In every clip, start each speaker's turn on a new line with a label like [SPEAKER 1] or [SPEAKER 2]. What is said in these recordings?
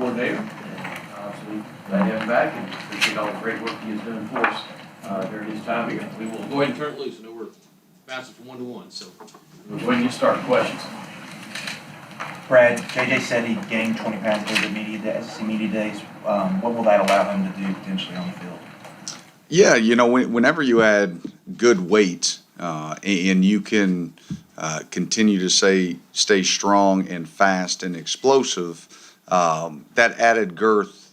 [SPEAKER 1] coordinator, and obviously glad to have him back and appreciate all the great work he is doing for us during his time here.
[SPEAKER 2] We will go ahead and turn it loose. I know we're bouncing from 1-1, so
[SPEAKER 1] We'll go ahead and get started. Questions?
[SPEAKER 3] Brad, JJ said he gained 20 pounds over the SEC media days. What will that allow him to do potentially on the field?
[SPEAKER 4] Yeah, whenever you add good weight and you can continue to stay strong and fast and explosive, that added girth,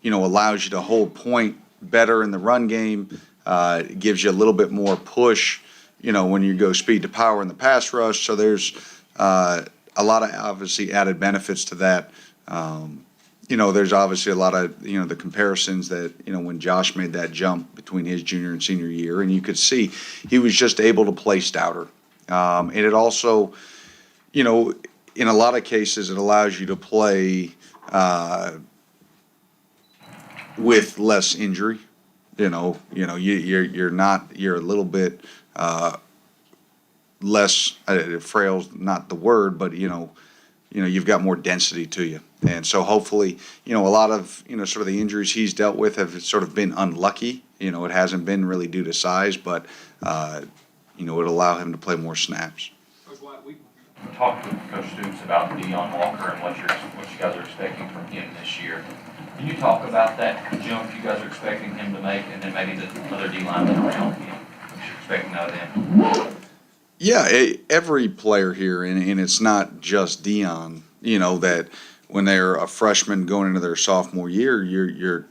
[SPEAKER 4] allows you to hold point better in the run game. It gives you a little bit more push, when you go speed to power in the pass rush. So there's a lot of obviously added benefits to that. There's obviously a lot of, the comparisons that, when Josh made that jump between his junior and senior year, and you could see he was just able to play stouter. And it also, in a lot of cases, it allows you to play with less injury. You're a little bit less frail's not the word, but you've got more density to you. And so hopefully, a lot of, sort of the injuries he's dealt with have sort of been unlucky. It hasn't been really due to size, but, it'll allow him to play more snaps.
[SPEAKER 5] We talked with Coach Stoops about Deion Walker and what you guys are expecting from him this year. Can you talk about that jump you guys are expecting him to make, and then maybe the other D linemen around him, what you're expecting out of them?
[SPEAKER 4] Yeah, every player here, and it's not just Deion, that when they're a freshman going into their sophomore year, you're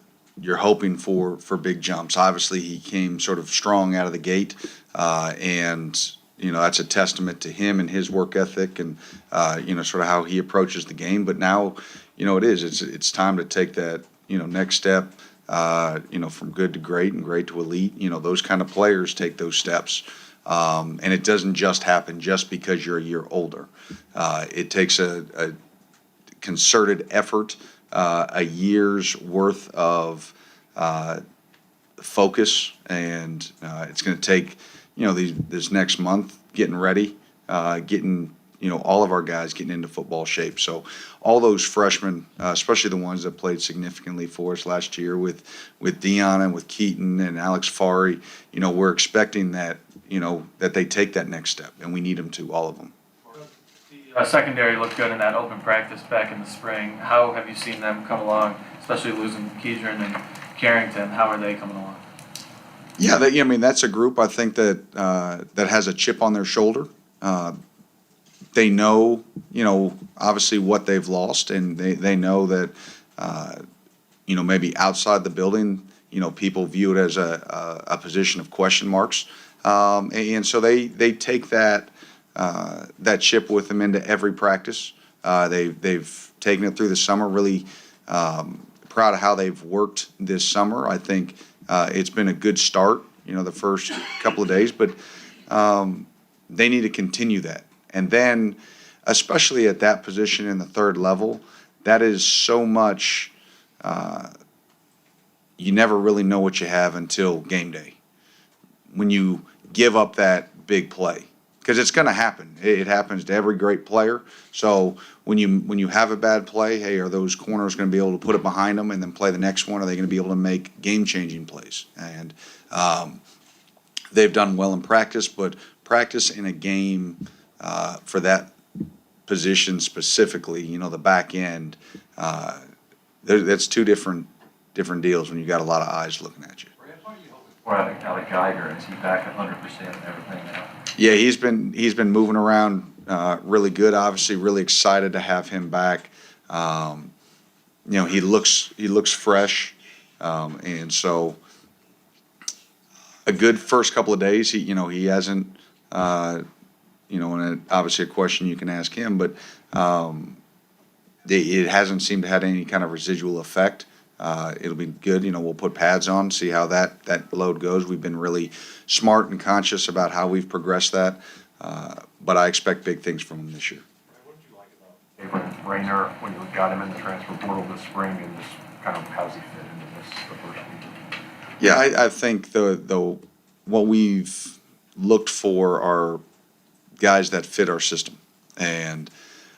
[SPEAKER 4] hoping for big jumps. Obviously, he came sort of strong out of the gate, and that's a testament to him and his work ethic, and sort of how he approaches the game. But now, it's time to take that next step, from good to great and great to elite. Those kind of players take those steps. And it doesn't just happen just because you're a year older. It takes a concerted effort, a year's worth of focus, and it's going to take this next month getting ready, getting all of our guys getting into football shape. So all those freshmen, especially the ones that played significantly for us last year with Deion and with Keaton and Alex Fari, we're expecting that that they take that next step, and we need them to, all of them.
[SPEAKER 6] The secondary looked good in that open practice back in the spring. How have you seen them come along, especially losing Keidron and Carrington? How are they coming along?
[SPEAKER 4] Yeah, that's a group I think that that has a chip on their shoulder. They know, obviously what they've lost, and they know that, maybe outside the building, people view it as a position of question marks. And so they take that chip with them into every practice. They've taken it through the summer. Really proud of how they've worked this summer. I think it's been a good start. The first couple of days, but they need to continue that. And then, especially at that position in the third level, that is so much. You never really know what you have until game day, when you give up that big play, because it's going to happen. It happens to every great player. So when you have a bad play, hey, are those corners going to be able to put it behind them and then play the next one? Are they going to be able to make game-changing plays? And they've done well in practice, but practice in a game for that position specifically, the back end, that's two different deals when you got a lot of eyes looking at you.
[SPEAKER 5] We're having Alec Geiger. Is he back 100% and everything now?
[SPEAKER 4] Yeah, he's been moving around really good. Obviously, really excited to have him back. He looks fresh, and so a good first couple of days. He hasn't, and obviously a question you can ask him, but it hasn't seemed to have any kind of residual effect. It'll be good. We'll put pads on, see how that load goes. We've been really smart and conscious about how we've progressed that, but I expect big things from him this year.
[SPEAKER 7] What did you like about Avery Rayner when you got him in the transfer portal this spring, and just kind of how does he fit into this the first week?
[SPEAKER 4] Yeah, I think the what we've looked for are guys that fit our system, and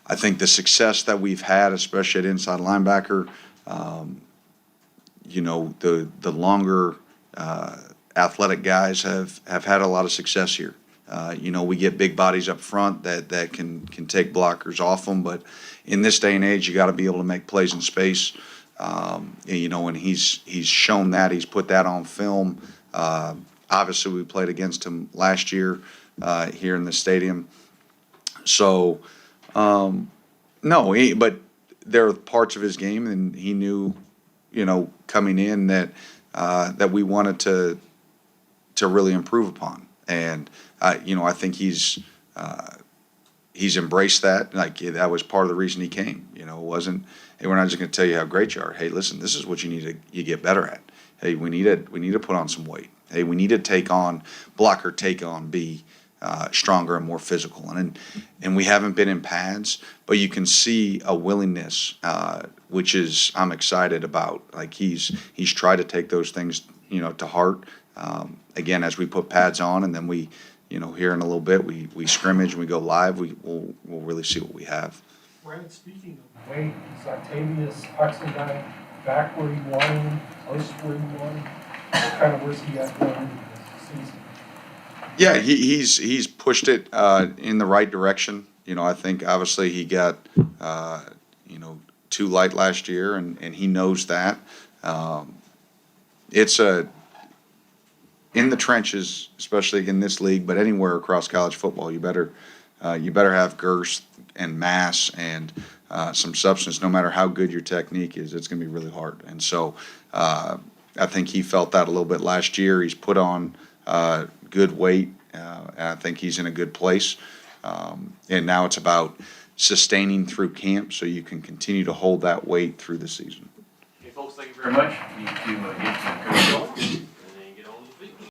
[SPEAKER 4] I think the success that we've had, especially at inside linebacker, you know, the longer athletic guys have had a lot of success here. You know, we get big bodies up front that can take blockers off them, but in this day and age, you got to be able to make plays in space. You know, and he's shown that. He's put that on film. Obviously, we played against him last year here in the stadium. So, no, but there are parts of his game, and he knew, you know, coming in that that we wanted to really improve upon. And you know, I think he's embraced that. Like, that was part of the reason he came. You know, it wasn't, hey, we're not just going to tell you how great you are. Hey, listen, this is what you get better at. Hey, we need to put on some weight. Hey, we need to take on be stronger and more physical. And we haven't been in pads, but you can see a willingness, which is I'm excited about. Like, he's tried to take those things, you know, to heart. Again, as we put pads on, and then we, you know, here in a little bit, we scrimmage and we go live, we'll really see what we have.
[SPEAKER 8] Brad, speaking of weight, is Octavius Huxley guy back where you want him, close to where you want him? Kind of where's he at going this season?
[SPEAKER 4] Yeah, he's pushed it in the right direction. You know, I think obviously he got you know, too light last year, and he knows that. It's in the trenches, especially in this league, but anywhere across college football, you better have girth and mass and some substance. No matter how good your technique is, it's going to be really hard. And so I think he felt that a little bit last year. He's put on good weight, and I think he's in a good place. And now it's about sustaining through camp so you can continue to hold that weight through the season.
[SPEAKER 1] Okay, folks, thank you very much.